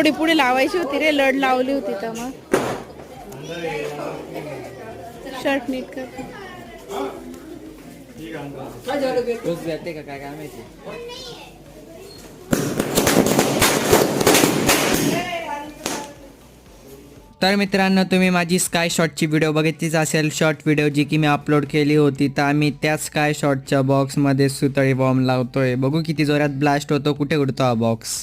थोडी पुढे लावायची होती रे, लड लावली होती तर मग शर्ट नीट कर. जाते का काय माहिती. तर मित्रांनो, तुम्ही माझी स्काय शॉटची व्हिडिओ बघितलीच असेल, शॉर्ट व्हिडिओ जी की मी अपलोड केली होती. तर आम्ही त्या स्काय शॉटच्या बॉक्समध्ये सुतळी बॉम्ब लावतोय. बघू किती जोरात ब्लास्ट होतो, कुठे उडतो हा बॉक्स.